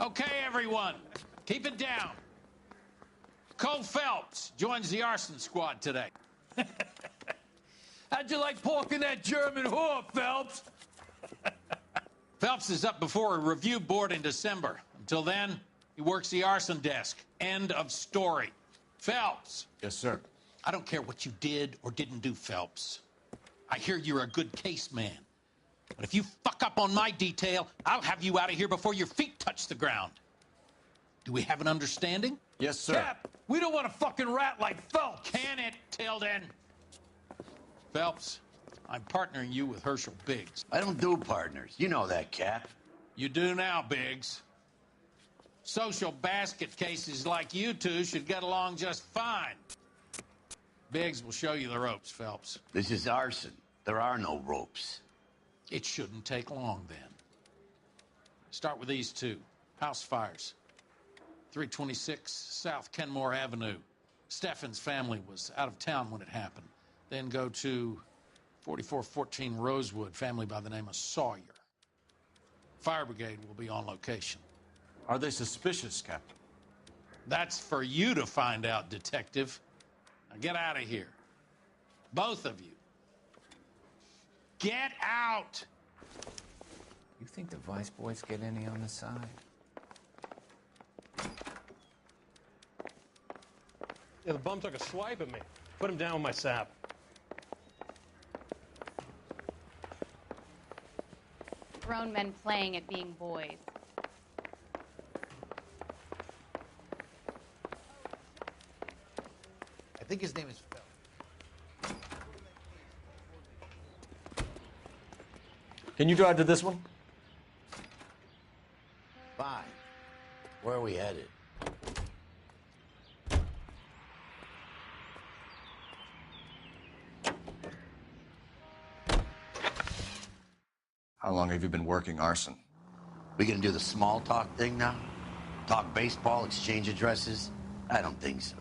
Okay, everyone, keep it down. Cole Phelps joins the arson squad today. How'd you like pork in that German whore, Phelps? Phelps is up before a review board in December. Until then, he works the arson desk. End of story. Phelps. Yes, sir. I don't care what you did or didn't do, Phelps. I hear you're a good case man. But if you fuck up on my detail, I'll have you out of here before your feet touch the ground. Do we have an understanding? Yes, sir. Cap, we don't want a fucking rat like Phelps. Can it, Tilden? Phelps, I'm partnering you with Herschel Biggs. I don't do partners. You know that, Cap. You do now, Biggs. Social basket cases like you two should get along just fine. Biggs will show you the ropes, Phelps. This is arson. There are no ropes. It shouldn't take long, then. Start with these two. House fires. 326 South Kenmore Avenue. Steffen's family was out of town when it happened. Then go to 4414 Rosewood, family by the name of Sawyer. Fire brigade will be on location. Are they suspicious, Captain? That's for you to find out, detective. Now get out of here. Both of you. Get out! You think the Vice Boys get any on the side? Yeah, the bum took a swipe at me. Put him down with my sap. Grown men playing at being boys. I think his name is Phil. Can you drive to this one? Fine. Where are we headed? How long have you been working arson? We gonna do the small talk thing now? Talk baseball, exchange addresses? I don't think so.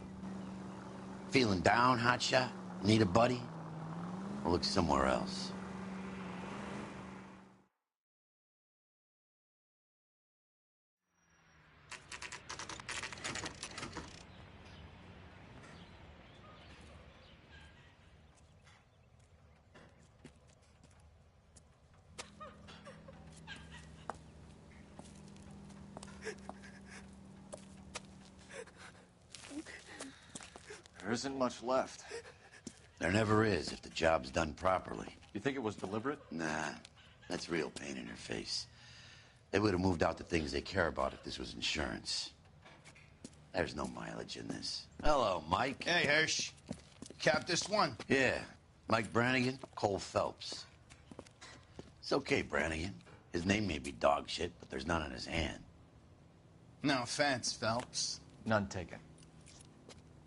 Feeling down, hotshot? Need a buddy? We'll look somewhere else. There isn't much left. There never is if the job's done properly. You think it was deliberate? Nah, that's real pain in her face. They would have moved out the things they care about if this was insurance. There's no mileage in this. Hello, Mike. Hey, Hirsch. Cap this one. Yeah, Mike Brannigan, Cole Phelps. It's okay, Brannigan. His name may be dog shit, but there's none on his hand. No offense, Phelps. None taken.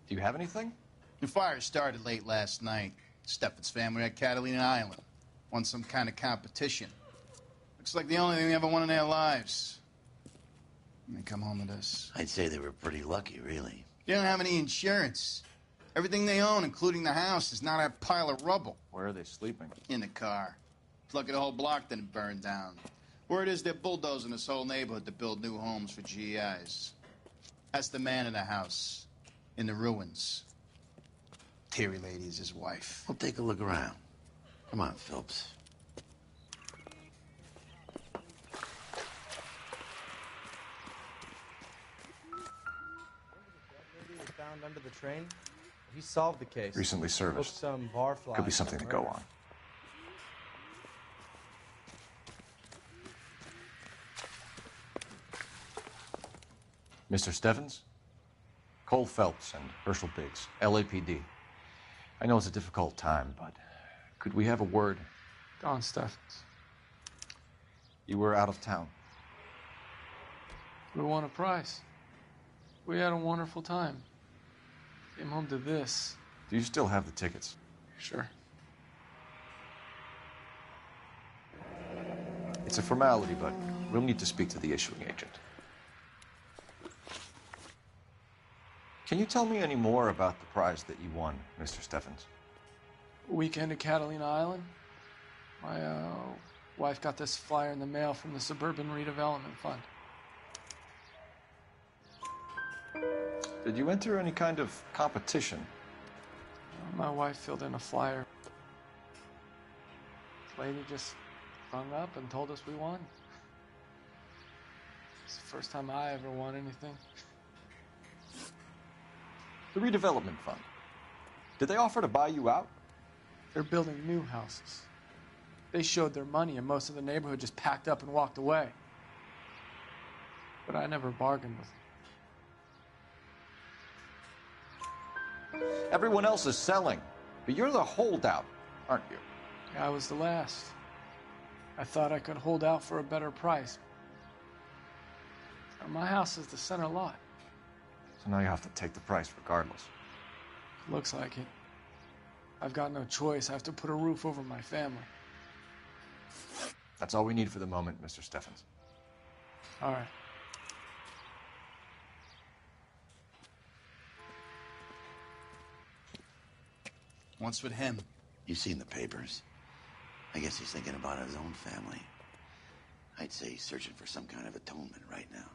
Do you have anything? The fire started late last night. Steffen's family at Catalina Island. Won some kind of competition. Looks like the only thing they ever won in their lives. And they come home to this. I'd say they were pretty lucky, really. They don't have any insurance. Everything they own, including the house, is not a pile of rubble. Where are they sleeping? In the car. It's lucky the whole block didn't burn down. Word is they're bulldozing this whole neighborhood to build new homes for GIs. That's the man in the house. In the ruins. Terry Lady is his wife. We'll take a look around. Come on, Phelps. Found under the train. He solved the case. Recently serviced. Some bar flies. Could be something to go on. Mr. Steffens? Cole Phelps and Herschel Biggs, LAPD. I know it's a difficult time, but could we have a word? Don Steffens. You were out of town. We won a prize. We had a wonderful time. Came home to this. Do you still have the tickets? Sure. It's a formality, but we'll need to speak to the issuing agent. Can you tell me any more about the prize that you won, Mr. Steffens? Weekend at Catalina Island. My wife got this flyer in the mail from the Suburban Redevelopment Fund. Did you enter any kind of competition? My wife filled in a flyer. The lady just rung up and told us we won. It's the first time I ever won anything. The redevelopment fund. Did they offer to buy you out? They're building new houses. They showed their money and most of the neighborhood just packed up and walked away. But I never bargained with them. Everyone else is selling, but you're the holdout, aren't you? I was the last. I thought I could hold out for a better price. My house is the center lot. So now you have to take the price regardless. Looks like it. I've got no choice. I have to put a roof over my family. That's all we need for the moment, Mr. Steffens. All right. What's with him? You've seen the papers. I guess he's thinking about his own family. I'd say he's searching for some kind of atonement right now.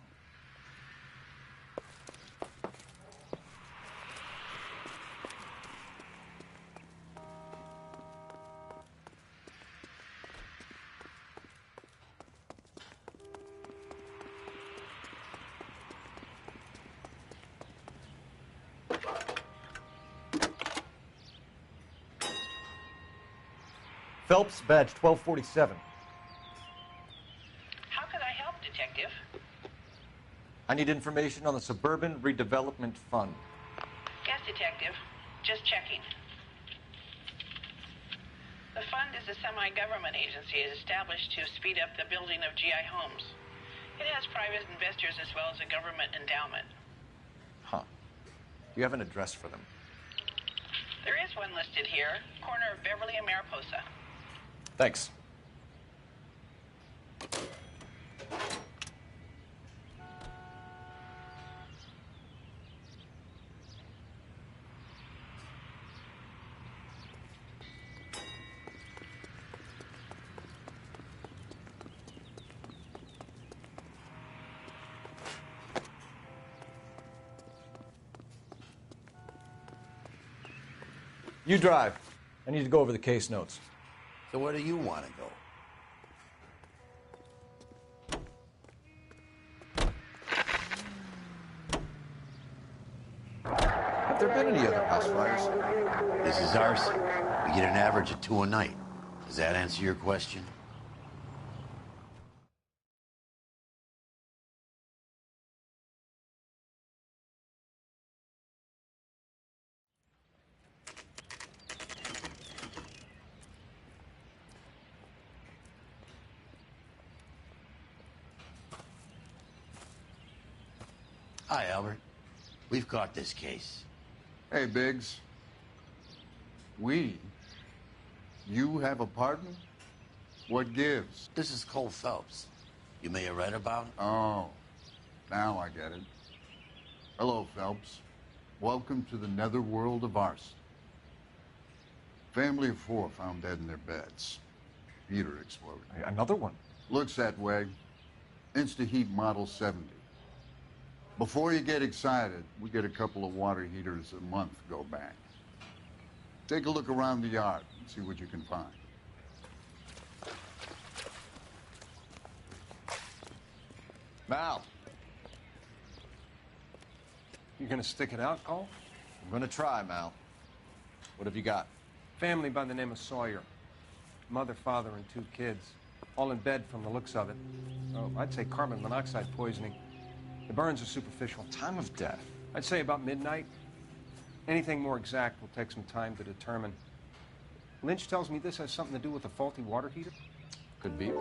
Phelps, badge 1247. How can I help, Detective? I need information on the Suburban Redevelopment Fund. Yes, Detective. Just checking. The fund is a semi-government agency established to speed up the building of GI homes. It has private investors as well as a government endowment. Huh. Do you have an address for them? There is one listed here, corner of Beverly and Mariposa. Thanks. You drive. I need to go over the case notes. So where do you want to go? Have there been any other house fires? This is arson. We get an average of 2 a night. Does that answer your question? Hi, Albert. We've caught this case. Hey, Biggs. We? You have a partner? What gives? This is Cole Phelps. You may have read about him. Oh, now I get it. Hello, Phelps. Welcome to the netherworld of arson. Family of 4 found dead in their beds. Heater exploded. Another one? Looks that way. Insta-heat Model 70. Before you get excited, we get a couple of water heaters a month go back. Take a look around the yard and see what you can find. Mal, You gonna stick it out, Cole? I'm gonna try, Mal. What have you got? Family by the name of Sawyer. Mother, father, and 2 kids. All in bed from the looks of it. Oh, I'd say carbon monoxide poisoning. The burns are superficial. Time of death? I'd say about midnight. Anything more exact will take some time to determine. Lynch tells me this has something to do with a faulty water heater. Could be.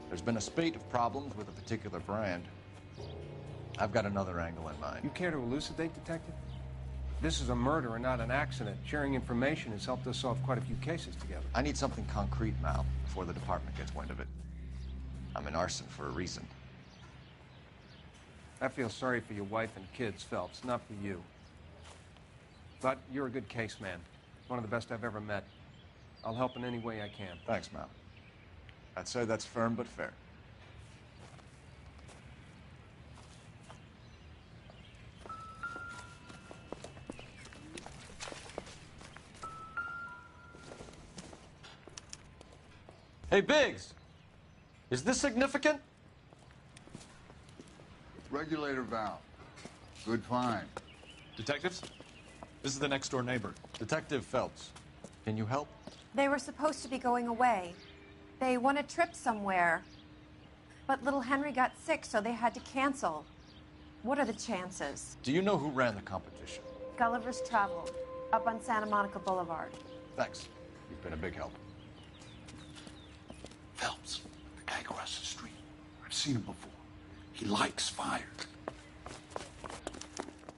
There's been a spate of problems with a particular brand. I've got another angle in mind. You care to elucidate, Detective? This is a murder and not an accident. Sharing information has helped us solve quite a few cases together. I need something concrete, Mal, before the department gets wind of it. I'm in arson for a reason. I feel sorry for your wife and kids, Phelps, not for you. But you're a good case man. One of the best I've ever met. I'll help in any way I can. Thanks, Mal. I'd say that's firm but fair. Hey, Biggs, is this significant? Regulator valve. Good find. Detectives? This is the next door neighbor. Detective Phelps, can you help? They were supposed to be going away. They won a trip somewhere. But little Henry got sick, so they had to cancel. What are the chances? Do you know who ran the competition? Gulliver's Travel, up on Santa Monica Boulevard. Thanks. You've been a big help. Phelps, the guy across the street. I've seen him before. He likes fire.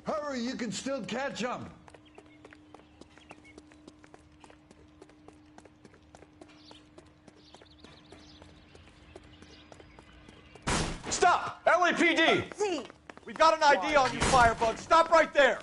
Hurry, you can still catch him. Stop! LAPD! See. We've got an ID on you, Firebug. Stop right there!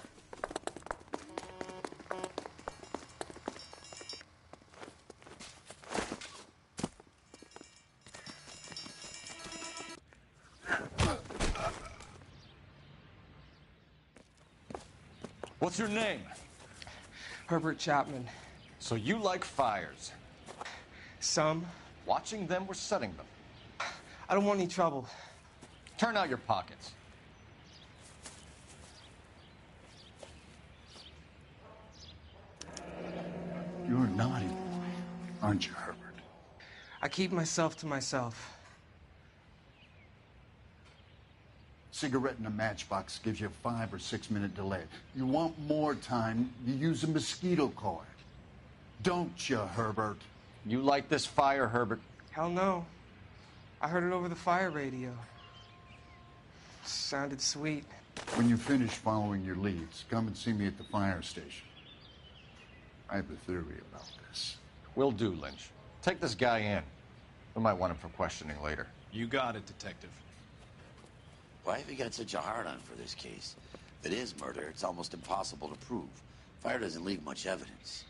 What's your name? Herbert Chapman. So you like fires? Some. Watching them or setting them? I don't want any trouble. Turn out your pockets. You're a naughty boy, aren't you, Herbert? I keep myself to myself. Cigarette in a matchbox gives you a 5 or 6 minute delay. You want more time, you use a mosquito coil. Don't you, Herbert? You like this fire, Herbert? Hell no. I heard it over the fire radio. Sounded sweet. When you finish following your leads, come and see me at the fire station. I have a theory about this. Will do, Lynch. Take this guy in. We might want him for questioning later. You got it, Detective. Why have you got such a hard-on for this case? If it is murder, it's almost impossible to prove. Fire doesn't leave much evidence.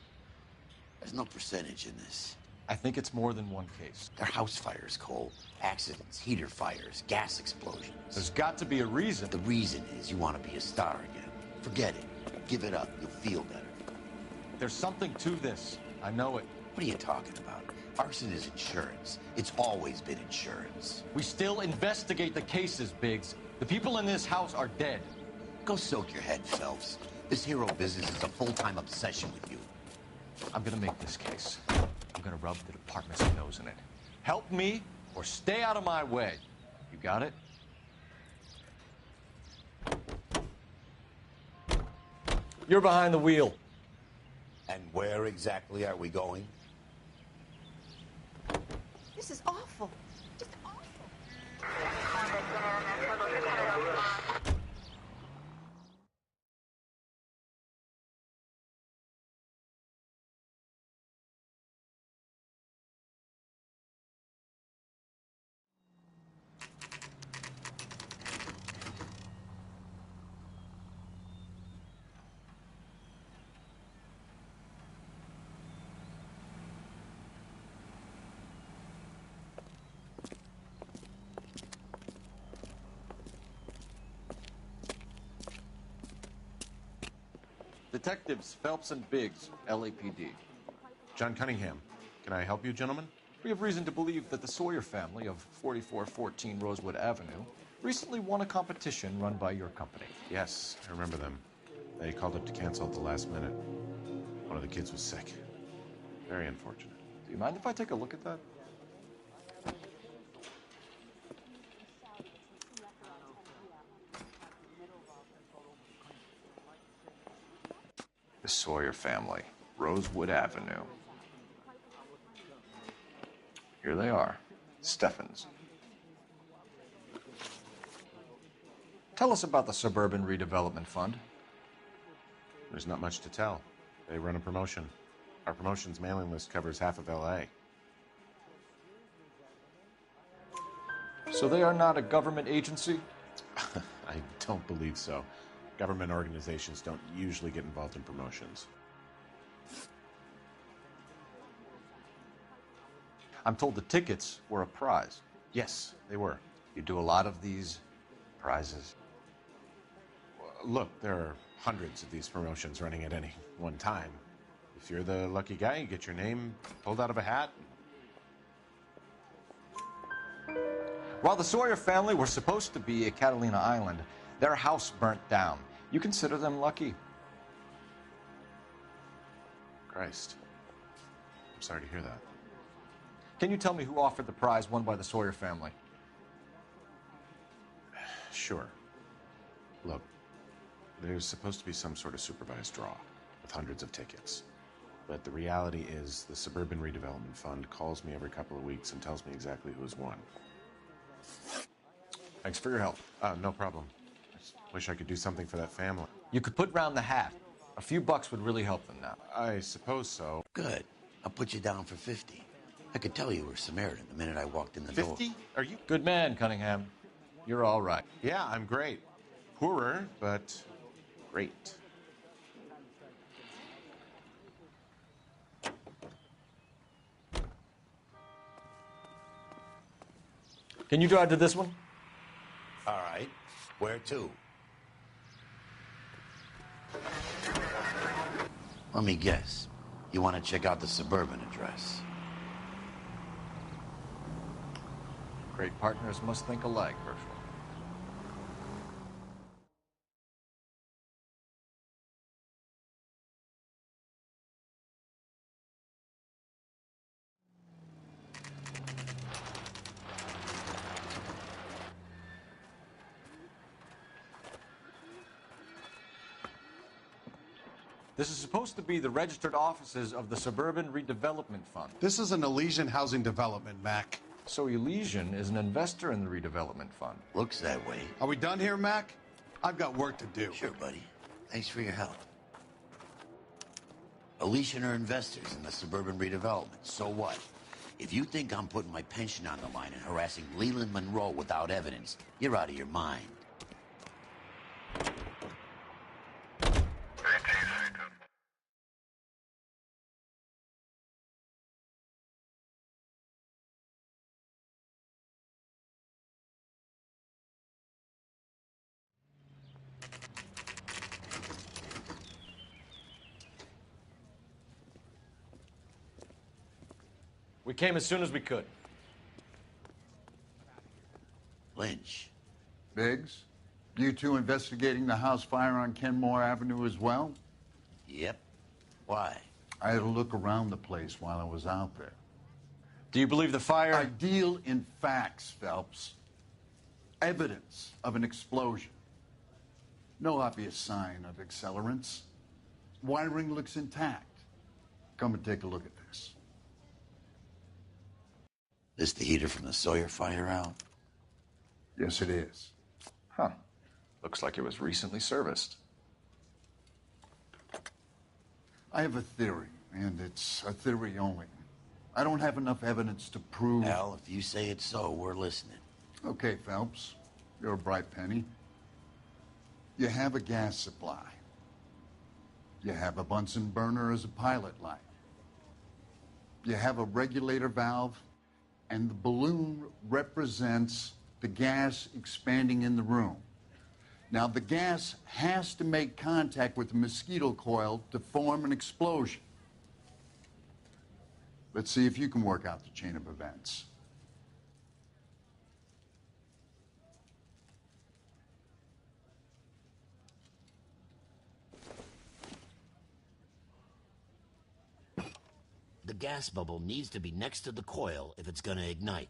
There's no percentage in this. I think it's more than one case. They're house fires, Cole. Accidents, heater fires, gas explosions. There's got to be a reason. The reason is you want to be a star again. Forget it. Give it up. You'll feel better. There's something to this. I know it. What are you talking about? Arson is insurance. It's always been insurance. We still investigate the cases, Biggs. The people in this house are dead. Go soak your head, Phelps. This hero business is a full-time obsession with you. I'm gonna make this case. I'm gonna rub the department's nose in it. Help me or stay out of my way. You got it? You're behind the wheel. And where exactly are we going? This is awful. Just awful. Detectives Phelps and Biggs, LAPD. John Cunningham. Can I help you, gentlemen? We have reason to believe that the Sawyer family of 4414 Rosewood Avenue recently won a competition run by your company. Yes, I remember them. They called up to cancel at the last minute. One of the kids was sick. Very unfortunate. Do you mind if I take a look at that? The Sawyer family, Rosewood Avenue. Here they are, Steffens. Tell us about the Suburban Redevelopment Fund. There's not much to tell. They run a promotion. Our promotions mailing list covers half of LA. So they are not a government agency? I don't believe so. Government organizations don't usually get involved in promotions. I'm told the tickets were a prize. Yes, they were. You do a lot of these prizes? Look, there are hundreds of these promotions running at any one time. If you're the lucky guy, you get your name pulled out of a hat. While the Sawyer family were supposed to be at Catalina Island, their house burnt down. You consider them lucky? Christ. I'm sorry to hear that. Can you tell me who offered the prize won by the Sawyer family? Sure. Look, there's supposed to be some sort of supervised draw with hundreds of tickets. But the reality is the Suburban Redevelopment Fund calls me every couple of weeks and tells me exactly who's won. Thanks for your help. No problem. I just wish I could do something for that family. You could put round the hat. A few bucks would really help them now. I suppose so. Good. I'll put you down for 50. I could tell you were Samaritan the minute I walked in the door. 50? Are you? Good man, Cunningham. You're all right. Yeah, I'm great. Poorer, but great. Can you drive to this one? All right. Where to? Let me guess. You want to check out the Suburban address? Great partners must think alike, Herschel. This is supposed to be the registered offices of the Suburban Redevelopment Fund. This is an Elysian housing development, Mac. So Elysian is an investor in the redevelopment fund. Looks that way. Are we done here, Mac? I've got work to do. Sure, buddy. Thanks for your help. Elysian are investors in the Suburban Redevelopment. So what? If you think I'm putting my pension on the line and harassing Leland Monroe without evidence, you're out of your mind. We came as soon as we could. Lynch. Biggs, you two investigating the house fire on Kenmore Avenue as well? Yep. Why? I had a look around the place while I was out there. Do you believe the fire? I deal in facts, Phelps. Evidence of an explosion. No obvious sign of accelerants. Wiring looks intact. Come and take a look at this. This the heater from the Sawyer fire out? Yes, it is. Huh. Looks like it was recently serviced. I have a theory, and it's a theory only. I don't have enough evidence to prove... Al, if you say it's so, we're listening. Okay, Phelps. You're a bright penny. You have a gas supply. You have a Bunsen burner as a pilot light. You have a regulator valve, and the balloon represents the gas expanding in the room. Now, the gas has to make contact with the mosquito coil to form an explosion. Let's see if you can work out the chain of events. The gas bubble needs to be next to the coil if it's gonna ignite.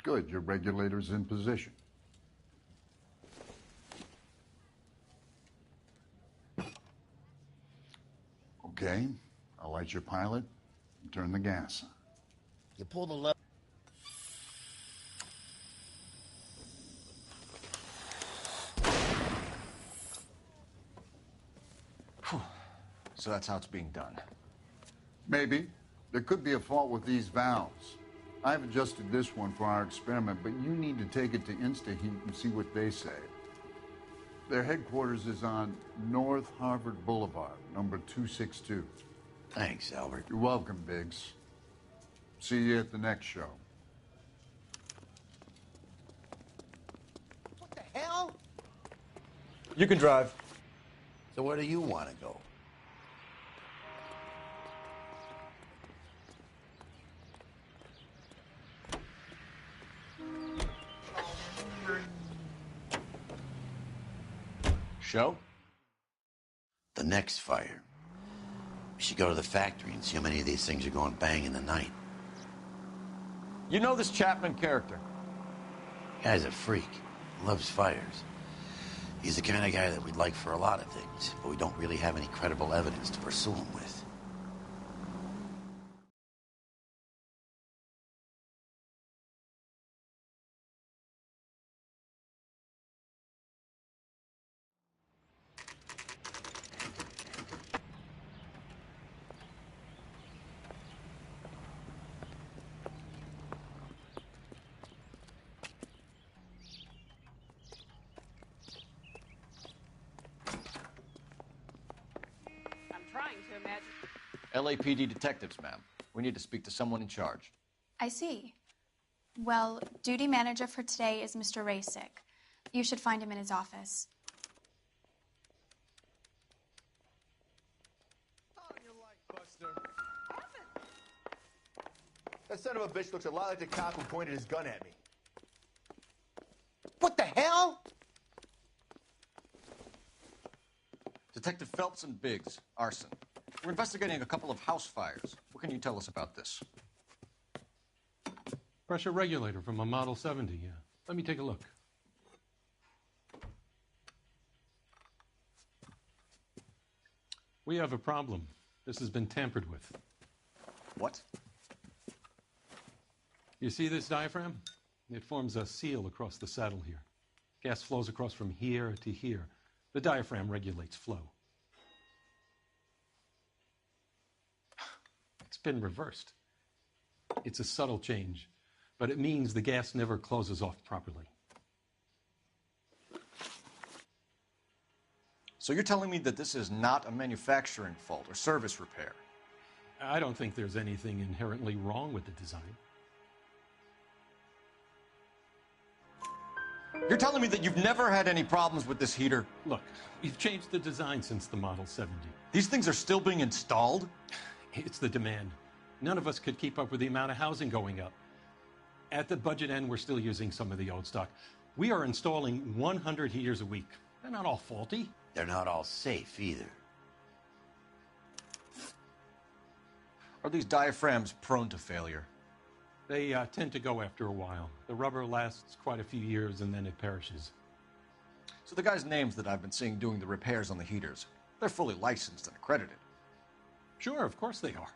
Good, your regulator's in position. Okay, I'll light your pilot and turn the gas on. You pull the lever. So that's how it's being done. Maybe. There could be a fault with these valves. I've adjusted this one for our experiment, but you need to take it to InstaHeat and see what they say. Their headquarters is on North Harvard Boulevard, number 262. Thanks, Albert. You're welcome, Biggs. See you at the next show. What the hell? You can drive. So where do you want to go? Show? The next fire. We should go to the factory and see how many of these things are going bang in the night. You know this Chapman character? Guy's a freak. Loves fires. He's the kind of guy that we'd like for a lot of things, but we don't really have any credible evidence to pursue him with. Trying to imagine. LAPD detectives, ma'am. We need to speak to someone in charge. I see. Well, duty manager for today is Mr. Rasick. You should find him in his office. That son of a bitch looks a lot like the cop who pointed his gun at me. What the hell? Detective Phelps and Biggs, arson. We're investigating a couple of house fires. What can you tell us about this? Pressure regulator from a Model 70, yeah. Let me take a look. We have a problem. This has been tampered with. What? You see this diaphragm? It forms a seal across the saddle here. Gas flows across from here to here. The diaphragm regulates flow. It's been reversed. It's a subtle change, but it means the gas never closes off properly. So you're telling me that this is not a manufacturing fault or service repair? I don't think there's anything inherently wrong with the design. You're telling me that you've never had any problems with this heater? Look, we've changed the design since the Model 70. These things are still being installed? It's the demand. None of us could keep up with the amount of housing going up. At the budget end, we're still using some of the old stock. We are installing 100 heaters a week. They're not all faulty. They're not all safe either. Are these diaphragms prone to failure? They tend to go after a while. The rubber lasts quite a few years and then it perishes. So the guys' names that I've been seeing doing the repairs on the heaters, they're fully licensed and accredited. Sure, of course they are.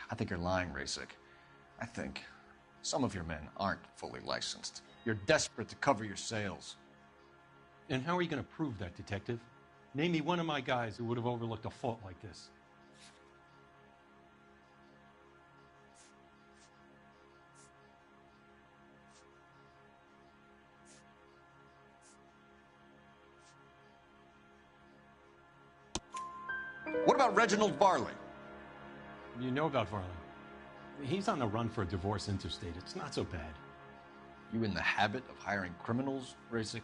I think you're lying, Rasick. I think some of your men aren't fully licensed. You're desperate to cover your sales. And how are you going to prove that, Detective? Name me one of my guys who would have overlooked a fault like this. What about Reginald Varley? You know about Varley. He's on the run for a divorce interstate. It's not so bad. You in the habit of hiring criminals, Rasick?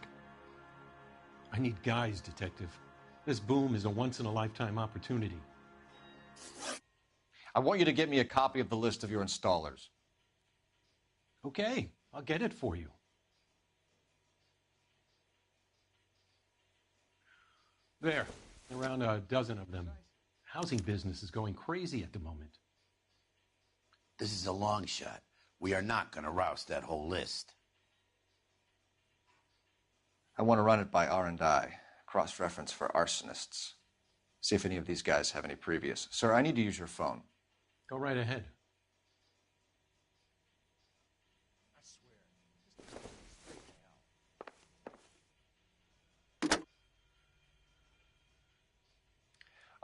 I need guys, Detective. This boom is a once-in-a-lifetime opportunity. I want you to get me a copy of the list of your installers. Okay, I'll get it for you. There, around a dozen of them. Housing business is going crazy at the moment. This is a long shot. We are not going to roust that whole list. I want to run it by R&I, cross-reference for arsonists. See if any of these guys have any previous. Sir, I need to use your phone. Go right ahead.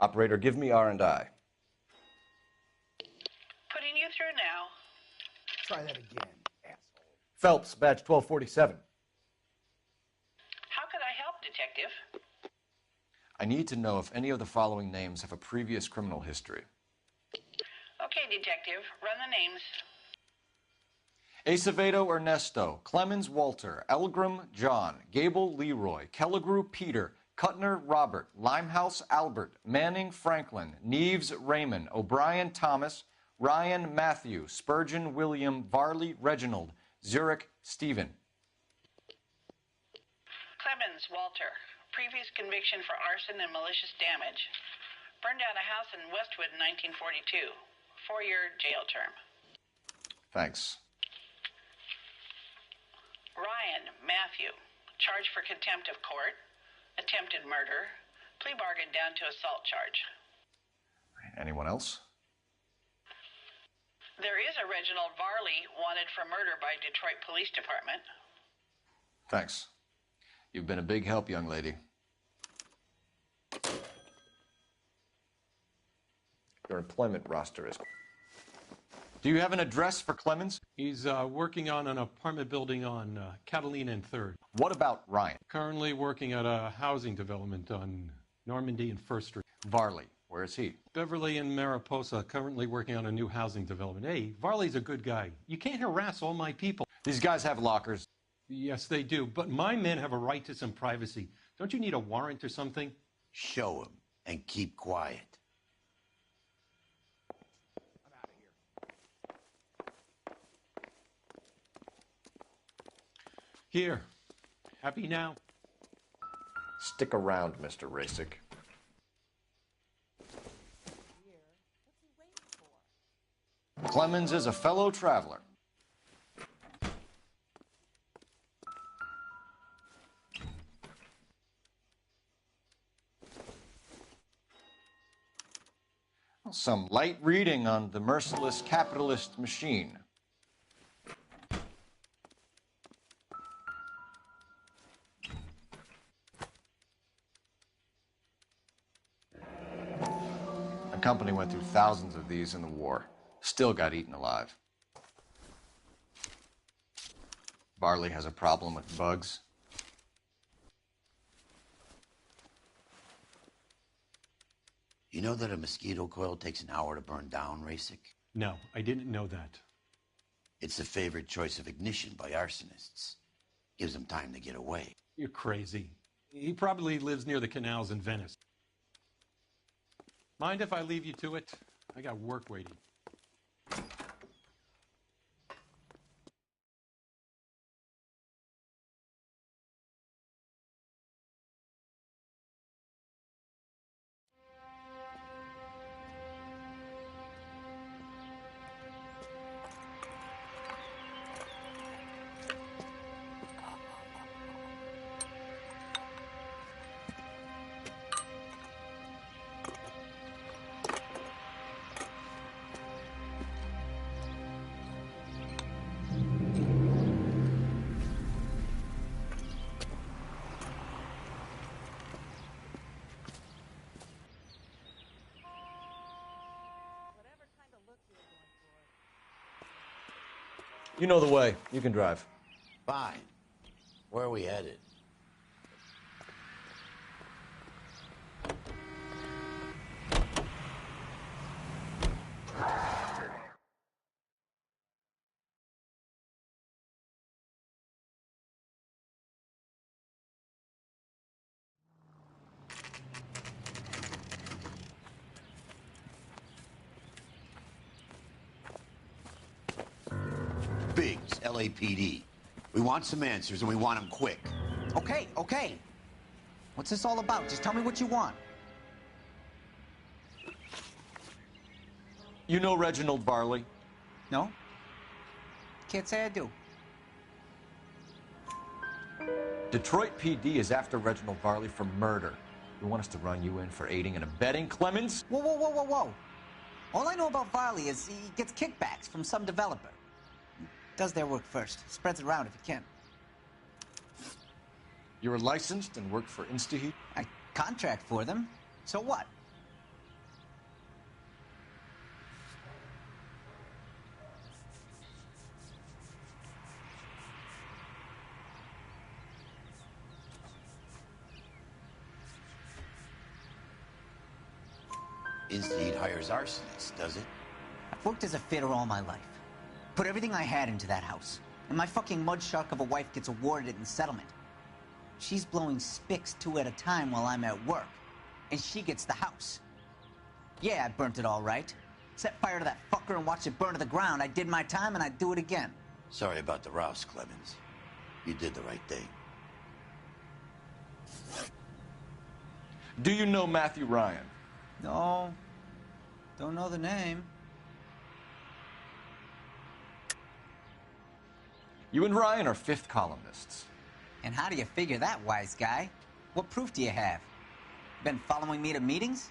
Operator, give me R&I. Putting you through now. Try that again, asshole. Phelps, badge 1247. How could I help, Detective? I need to know if any of the following names have a previous criminal history. Okay, Detective. Run the names. Acevedo Ernesto, Clemens Walter, Elgram John, Gable Leroy, Kelligrew Peter, Kuttner Robert, Limehouse Albert, Manning Franklin, Neves Raymond, O'Brien Thomas, Ryan Matthew, Spurgeon William, Varley Reginald, Zurich Stephen. Clemens Walter, previous conviction for arson and malicious damage. Burned down a house in Westwood in 1942. 4-year jail term. Thanks. Ryan Matthew, charged for contempt of court, attempted murder, plea bargain down to assault charge. Anyone else? There is a Reginald Varley wanted for murder by Detroit Police Department. Thanks. You've been a big help, young lady. Your employment roster is... Do you have an address for Clemens? He's working on an apartment building on Catalina and 3rd. What about Ryan? Currently working at a housing development on Normandy and 1st Street. Varley, where is he? Beverly and Mariposa, currently working on a new housing development. Hey, Varley's a good guy. You can't harass all my people. These guys have lockers. Yes, they do. But my men have a right to some privacy. Don't you need a warrant or something? Show him and keep quiet. Here. Happy now? Stick around, Mr. Rasick. Clemens is a fellow traveler. Some light reading on the merciless capitalist machine. The company went through thousands of these in the war. Still got eaten alive. Varley has a problem with bugs. You know that a mosquito coil takes an hour to burn down, Rasick? No, I didn't know that. It's the favorite choice of ignition by arsonists. Gives them time to get away. You're crazy. He probably lives near the canals in Venice. Mind if I leave you to it? I got work waiting. You know the way. You can drive. Fine. Where are we headed? Biggs, LAPD. We want some answers, and we want them quick. Okay, okay. What's this all about? Just tell me what you want. You know Reginald Varley? No? Can't say I do. Detroit PD is after Reginald Varley for murder. You want us to run you in for aiding and abetting Clemens? Whoa, whoa, whoa, whoa, whoa. All I know about Varley is he gets kickbacks from some developer. Does their work first. Spreads it around if he can. You're licensed and work for InstaHeat? I contract for them. So what? InstaHeat hires arsonists, does it? I've worked as a fitter all my life. Put everything I had into that house. And my fucking mud shark of a wife gets awarded it in settlement. She's blowing spics 2 at a time while I'm at work. And she gets the house. Yeah, I burnt it all right. Set fire to that fucker and watched it burn to the ground. I did my time and I'd do it again. Sorry about the rouse, Clemens. You did the right thing. Do you know Matthew Ryan? No. Don't know the name. You and Ryan are fifth columnists. And how do you figure that, wise guy? What proof do you have? Been following me to meetings?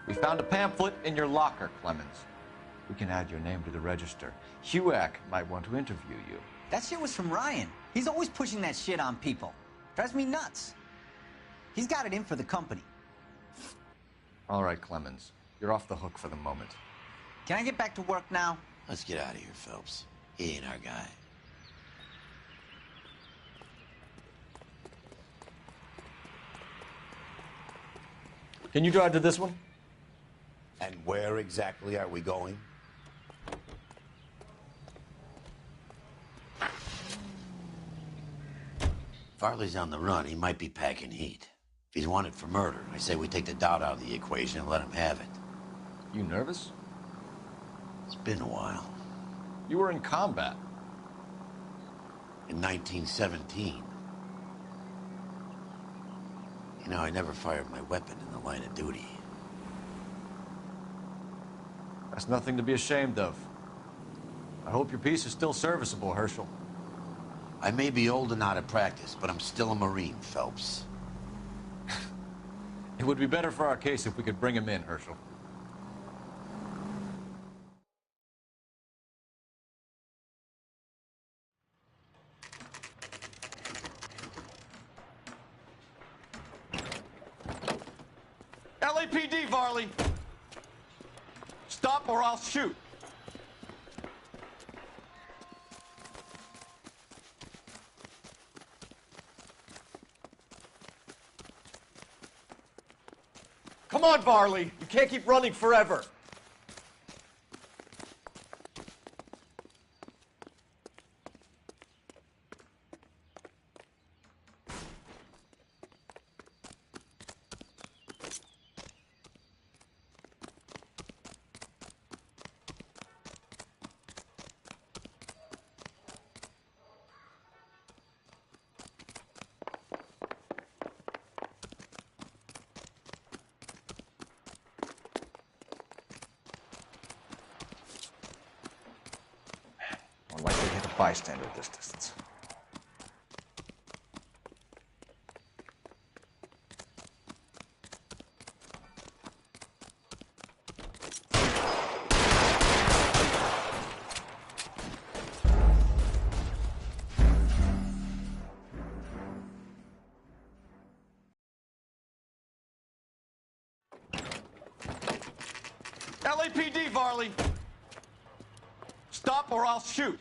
We found a pamphlet in your locker, Clemens. We can add your name to the register. HUAC might want to interview you. That shit was from Ryan. He's always pushing that shit on people. Drives me nuts. He's got it in for the company. All right, Clemens. You're off the hook for the moment. Can I get back to work now? Let's get out of here, Phelps. He ain't our guy. Can you drive to this one? And where exactly are we going? Farley's on the run. He might be packing heat. If he's wanted for murder, I say we take the doubt out of the equation and let him have it. You nervous? It's been a while. You were in combat. In 1917. You know, I never fired my weapon in the line of duty. That's nothing to be ashamed of. I hope your piece is still serviceable, Herschel. I may be old and out of practice, but I'm still a Marine, Phelps. It would be better for our case if we could bring him in, Herschel. LAPD, Varley! Stop or I'll shoot! Come on, Varley! You can't keep running forever! More likely to hit a bystander at this distance. LAPD, Varley! Stop or I'll shoot!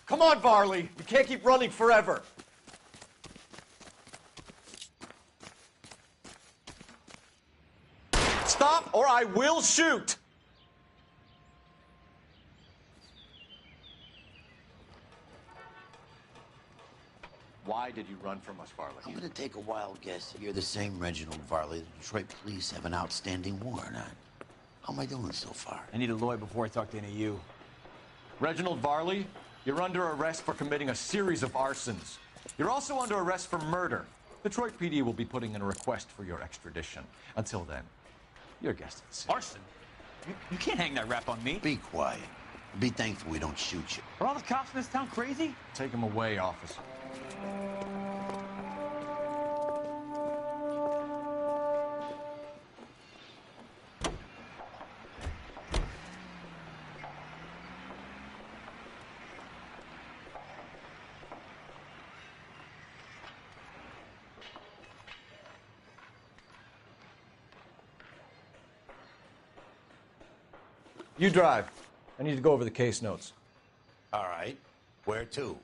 Come on, Varley! You can't keep running forever! Stop or I will shoot! Why did you run from us, Varley? I'm gonna take a wild guess that you're the same Reginald Varley the Detroit police have an outstanding warrant on. How am I doing so far? I need a lawyer before I talk to any of you. Reginald Varley, you're under arrest for committing a series of arsons. You're also under arrest for murder. Detroit PD will be putting in a request for your extradition. Until then, your guest at sea. Arson? You can't hang that rap on me. Be quiet. Be thankful we don't shoot you. Are all the cops in this town crazy? Take him away, officer. You drive. I need to go over the case notes. All right. Where to?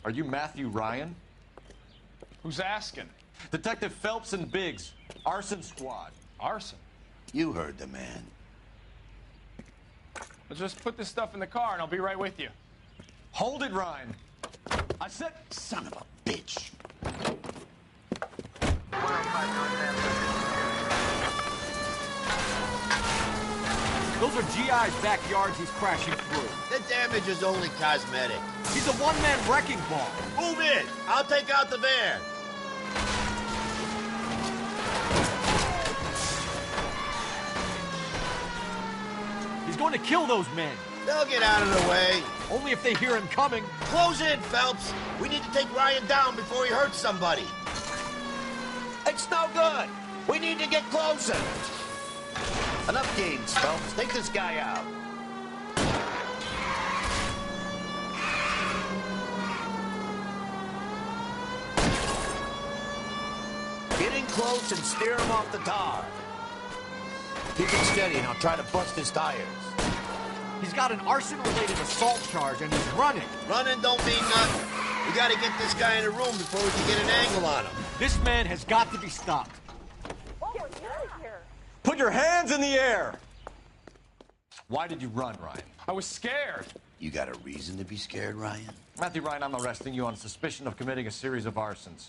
Are you Matthew Ryan? Who's asking? Detective Phelps and Biggs, arson squad. Arson? You heard the man. Let's just put this stuff in the car and I'll be right with you. Hold it, Ryan. I said, son of a bitch. Those are GI's backyards he's crashing through. The damage is only cosmetic. He's a one-man wrecking ball. Move in. I'll take out the van. He's going to kill those men. They'll get out of the way. Only if they hear him coming. Close in, Phelps. We need to take Ryan down before he hurts somebody. It's no good. We need to get closer. Enough games, Phelps. Take this guy out. Get in close and steer him off the tar. Keep it steady and I'll try to bust his tires. He's got an arson-related assault charge and he's running. Running don't mean nothing. We gotta get this guy in a room before we can get an angle on him. This man has got to be stopped. Put your hands in the air! Why did you run, Ryan? I was scared. You got a reason to be scared, Ryan? Matthew Ryan, I'm arresting you on suspicion of committing a series of arsons.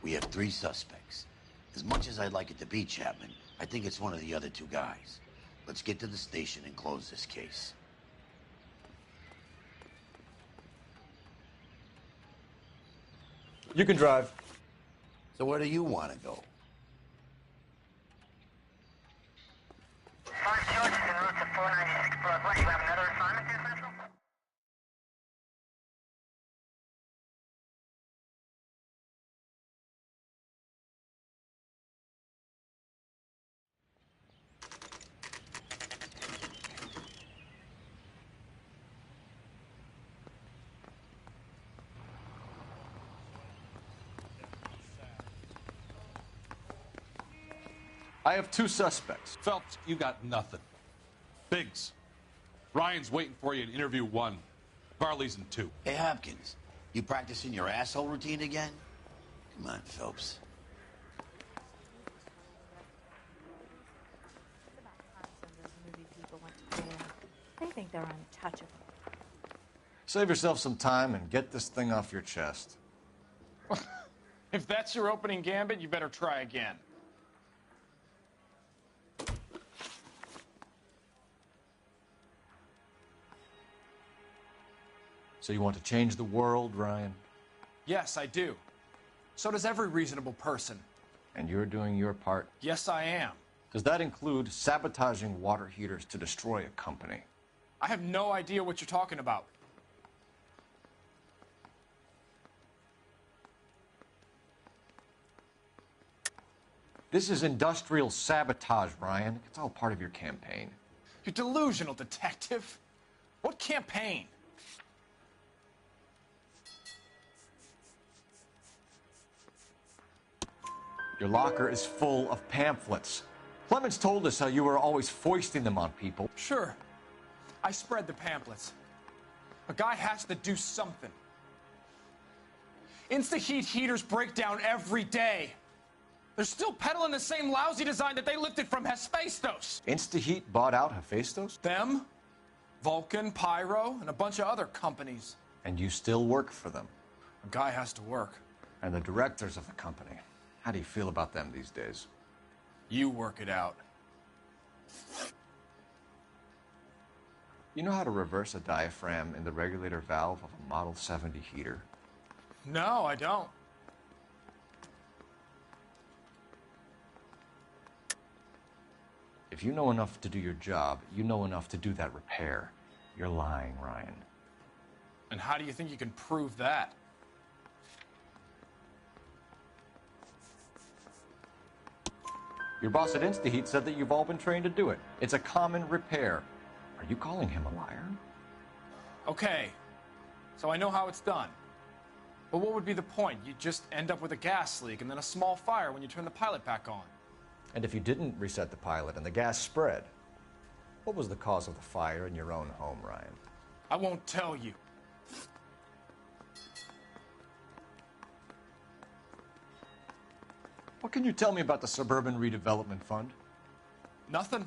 We have 3 suspects. As much as I'd like it to be Chapman, I think it's one of the other 2 guys. Let's get to the station and close this case. You can drive. So where do you want to go? I have 2 suspects. Phelps, you got nothing. Biggs, Ryan's waiting for you in interview 1. Varley's in 2. Hey, Hopkins, you practicing your asshole routine again? Come on, Phelps. They think they're untouchable. Save yourself some time and get this thing off your chest. If that's your opening gambit, you better try again. So you want to change the world, Ryan? Yes, I do. So does every reasonable person. And you're doing your part? Yes, I am. Does that include sabotaging water heaters to destroy a company? I have no idea what you're talking about. This is industrial sabotage, Ryan. It's all part of your campaign. You're delusional, detective. What campaign? Your locker is full of pamphlets. Clemens told us how you were always foisting them on people. Sure. I spread the pamphlets. A guy has to do something. Insta-heat heaters break down every day. They're still peddling the same lousy design that they lifted from Hephaestus. Insta-heat bought out Hephaestus? Them, Vulcan, Pyro, and a bunch of other companies. And you still work for them? A guy has to work. And the directors of the company. How do you feel about them these days? You work it out. You know how to reverse a diaphragm in the regulator valve of a Model 70 heater? No, I don't. If you know enough to do your job, you know enough to do that repair. You're lying, Ryan. And how do you think you can prove that? Your boss at InstaHeat said that you've all been trained to do it. It's a common repair. Are you calling him a liar? Okay, so I know how it's done. But what would be the point? You just end up with a gas leak and then a small fire when you turn the pilot back on. And if you didn't reset the pilot and the gas spread, what was the cause of the fire in your own home, Ryan? I won't tell you. What can you tell me about the Suburban Redevelopment Fund? Nothing.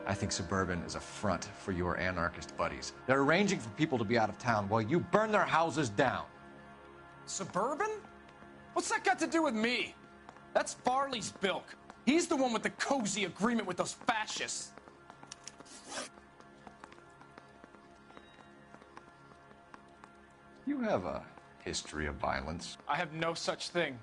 I think Suburban is a front for your anarchist buddies. They're arranging for people to be out of town while you burn their houses down. Suburban? What's that got to do with me? That's Farley's bilk. He's the one with the cozy agreement with those fascists. You have a history of violence. I have no such thing.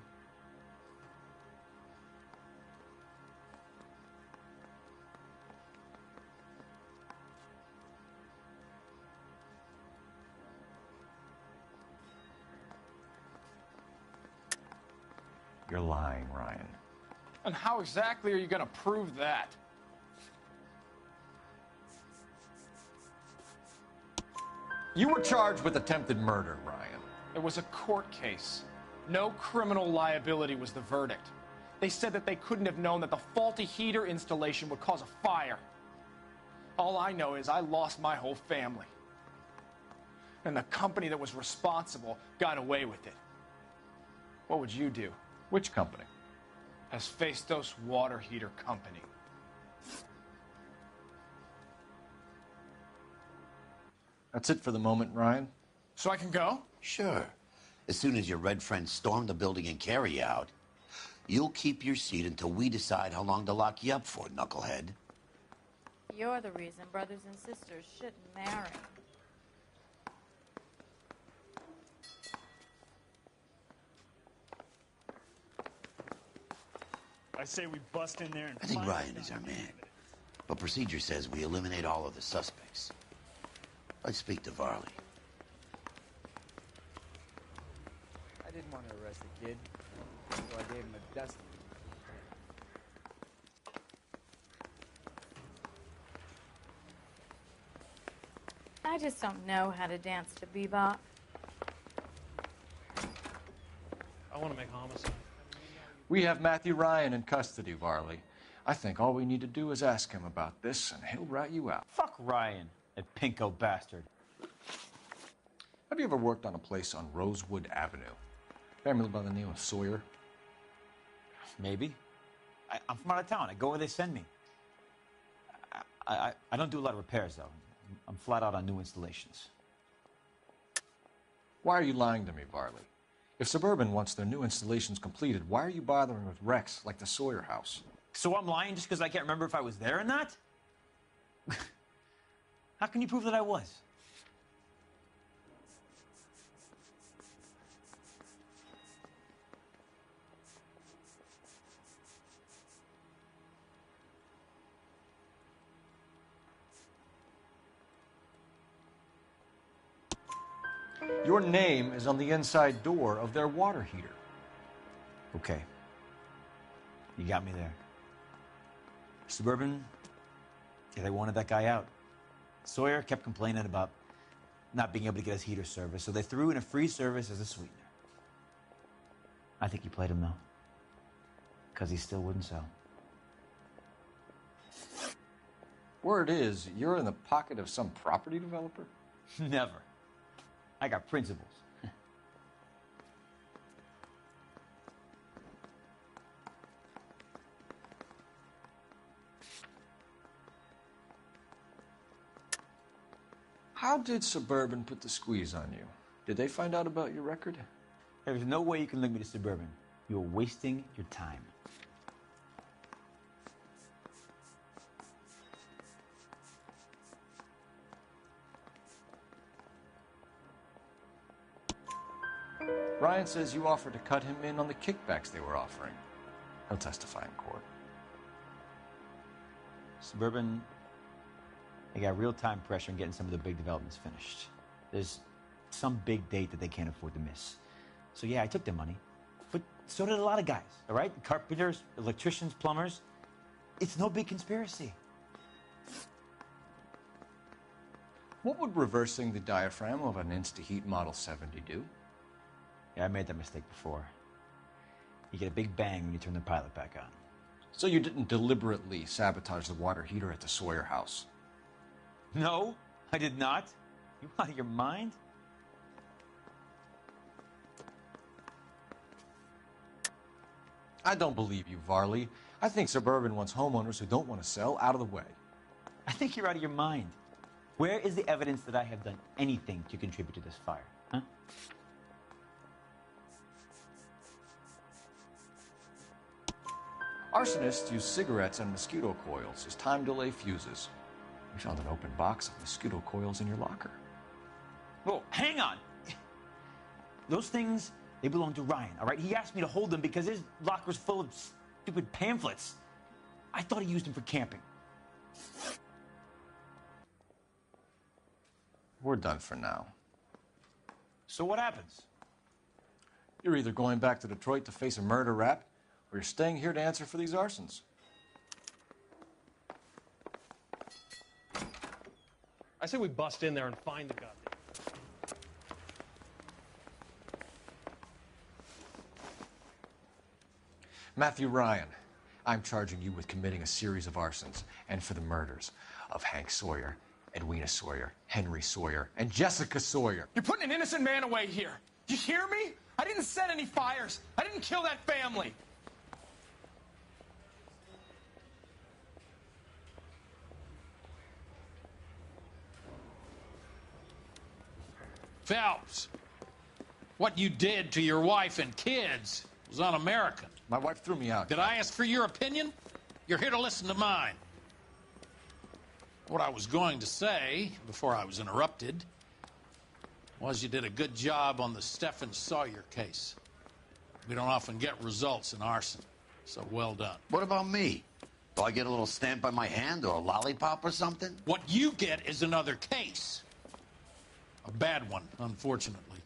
You're lying, Ryan. And how exactly are you going to prove that? You were charged with attempted murder, Ryan. It was a court case. No criminal liability was the verdict. They said that they couldn't have known that the faulty heater installation would cause a fire. All I know is I lost my whole family. And the company that was responsible got away with it. What would you do? Which company? Hephaestus Water Heater Company. That's it for the moment, Ryan. So I can go? Sure. As soon as your red friends storm the building and carry out, you'll keep your seat until we decide how long to lock you up for, knucklehead. You're the reason brothers and sisters shouldn't marry. I say we bust in there and I think find Ryan is our man. But procedure says we eliminate all of the suspects. Let's speak to Varley. I didn't want to arrest the kid, so I gave him a dusting. I just don't know how to dance to bebop. I want to make homicide. We have Matthew Ryan in custody, Varley. I think all we need to do is ask him about this, and he'll rat you out. Fuck Ryan, that pinko bastard. Have you ever worked on a place on Rosewood Avenue? Family by the name of Sawyer? Maybe. I'm from out of town. I go where they send me. I don't do a lot of repairs, though. I'm flat out on new installations. Why are you lying to me, Varley? If Suburban wants their new installations completed, why are you bothering with wrecks like the Sawyer house? So I'm lying just because I can't remember if I was there or not? How can you prove that I was? Your name is on the inside door of their water heater. Okay. You got me there. Suburban, yeah, they wanted that guy out. Sawyer kept complaining about not being able to get his heater service, so they threw in a free service as a sweetener. I think he played him, though, because he still wouldn't sell. Word is, you're in the pocket of some property developer? Never. I got principles. How did Suburban put the squeeze on you? Did they find out about your record? There's no way you can link me to Suburban. You're wasting your time. Ryan says you offered to cut him in on the kickbacks they were offering. He'll testify in court. Suburban, they got real time pressure on getting some of the big developments finished. There's some big date that they can't afford to miss. So yeah, I took their money, but So did a lot of guys, all right? Carpenters, electricians, plumbers. It's no big conspiracy. What would reversing the diaphragm of an InstaHeat Model 70 do? Yeah, I made that mistake before. You get a big bang when you turn the pilot back on. So you didn't deliberately sabotage the water heater at the Sawyer house? No, I did not. You out of your mind? I don't believe you, Varley. I think Suburban wants homeowners who don't want to sell out of the way. I think you're out of your mind. Where is the evidence that I have done anything to contribute to this fire, huh? Arsonists use cigarettes and mosquito coils as time delay fuses. We found an open box of mosquito coils in your locker. Whoa, hang on. Those things, they belong to Ryan, all right? He asked me to hold them because his locker's full of stupid pamphlets. I thought he used them for camping. We're done for now. So what happens? You're either going back to Detroit to face a murder rap, or you're staying here to answer for these arsons. I say we bust in there and find the goddamn. Matthew Ryan, I'm charging you with committing a series of arsons and for the murders of Hank Sawyer, Edwina Sawyer, Henry Sawyer, and Jessica Sawyer. You're putting an innocent man away here. Do you hear me? I didn't set any fires. I didn't kill that family. Phelps, what you did to your wife and kids was un-American. My wife threw me out. Did I ask for your opinion? You're here to listen to mine. What I was going to say, before I was interrupted, was you did a good job on the Stephen Sawyer case. We don't often get results in arson, so well done. What about me? Do I get a little stamp on my hand or a lollipop or something? What you get is another case. A bad one, unfortunately.